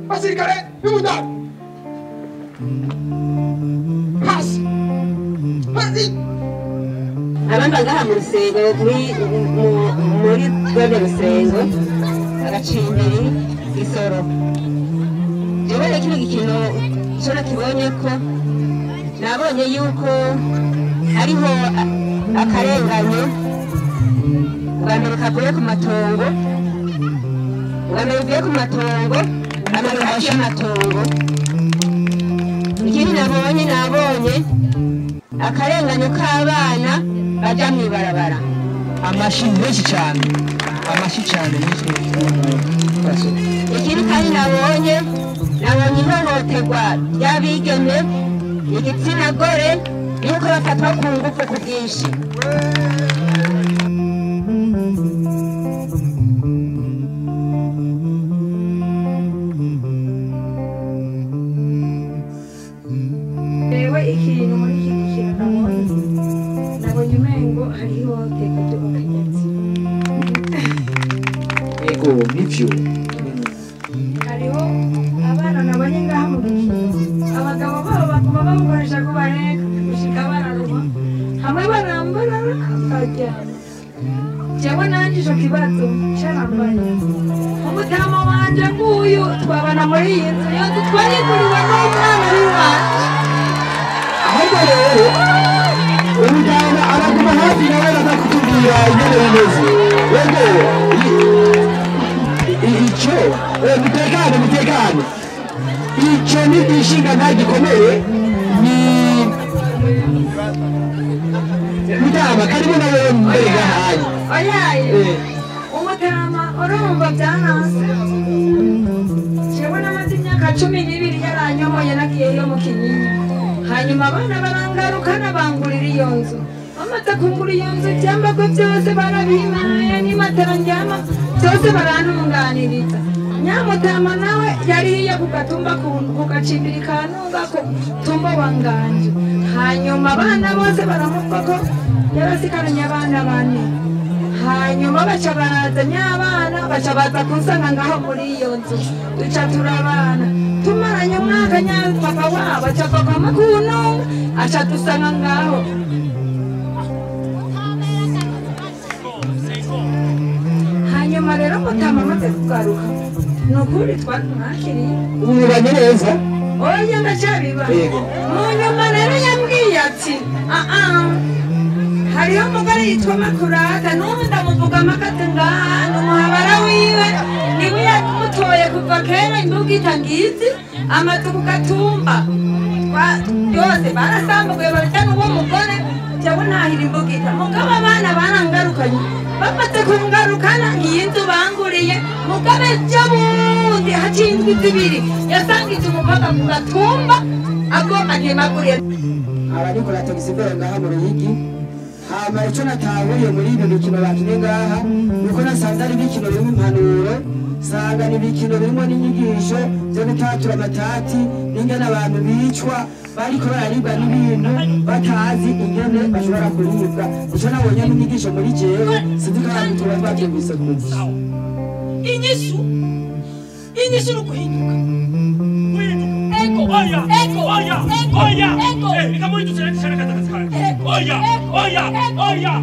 basirikare b'umudari hasi hasi abamba ngaha mu rusengo muri rwego rusengo agacimbiri isoro jewe kino gikino cyo nakibonye ko nabonye yuko hariho akarenganyo bwa mbere kavuye ku matongo bivuye ku matongo amara hasi y'amatongo ikindi nabonye akarenganyo k'abana baja mw'ibarabara amashi menshi cyane ikindi kandi nabonye ihohoterwa ry'abigeme igitsina gore yuko bafatwa ku ngufu ku bwinshi Ewe ikintu muri iki gikino nabonye umengo hariho teka ryo bakanyatsi ego nivyo hariho abana nabonye ngaha mu gikino abagabo babo baguma bamukoresha ko bareka gushika bararuha hamwe barambara bakaryama jewe nanje ico kibazo carambaye umutama wanje nguyu twabana muri iyi nzu yose twariguriwe n'umwana w'iwacu ahubwo rero umujyana araguma hafi nawe aza kutubwira ingene bimeze yego icyo mutekane icyo ni ishinga nta gikomeye ni mutama karimo nawe mbere gahaye oyaye umutama urumva byananse jewe namaze imyaka 12 yaranyomoye nagiyeyo mu kinyinya hanyuma abana barangarukana bangurira iyo nzu bamaze kungura iyo nzu ibyambagwe byose barabimaye n'imatera ndyama byose barantunganiriza nyamutama nawe yariye ku gatumba ku gacimbiri kanunga ku tumba wanganje hanyuma abana bose baramuvuga ko yarasigaranye abana bane hanyuma baca baraza nyabana baca baza kunsanga ngaho muri iyo nzu duca turabana tumaranye umwaka nyapapa wabo aca avagwamo kununga aca dusanga ngaho hanyuma rero mutama amaze kugaruka ni ukuri twakiriye umubanye neza oya ndacyabiba mu nyuma rero yambwiye ati hariho umugore yitwa Makurata n'ubu ndamuvuga amakate ngaha n'umuhabara wiwe niwe yamutoye kuva kera imbuga itangizi amaze ku gatumba yose barasambuye barya n'uwo mugore jewe ntahira imbuga ita mugabo abana barangarukanye bamaze kungarukana iyi nzu banguriye mugabo ejo bundi haciye indwi zibiri yasangije umukobwa ku gatumba agomba ntimaguriye abarikora tagisi mbere ngaha mu Ruyigi hama icyo natahuriye muri ibi bikino bakinye ngaha nuko nasanze ari ibikino birimo impanuro sanga ni ibikino birimo n'inyigisho byo gutatura amatati n'ingene abantu bicwa bariko bararibwa n'ibintu batazi ingene bashobora kuribwa icyo nabonye n'inyigisho muri jewe sinzi ko abantu tuba twabyumvise gusa inyishu n'uguhinduka oya ikamuri dushaka kaza kaza oya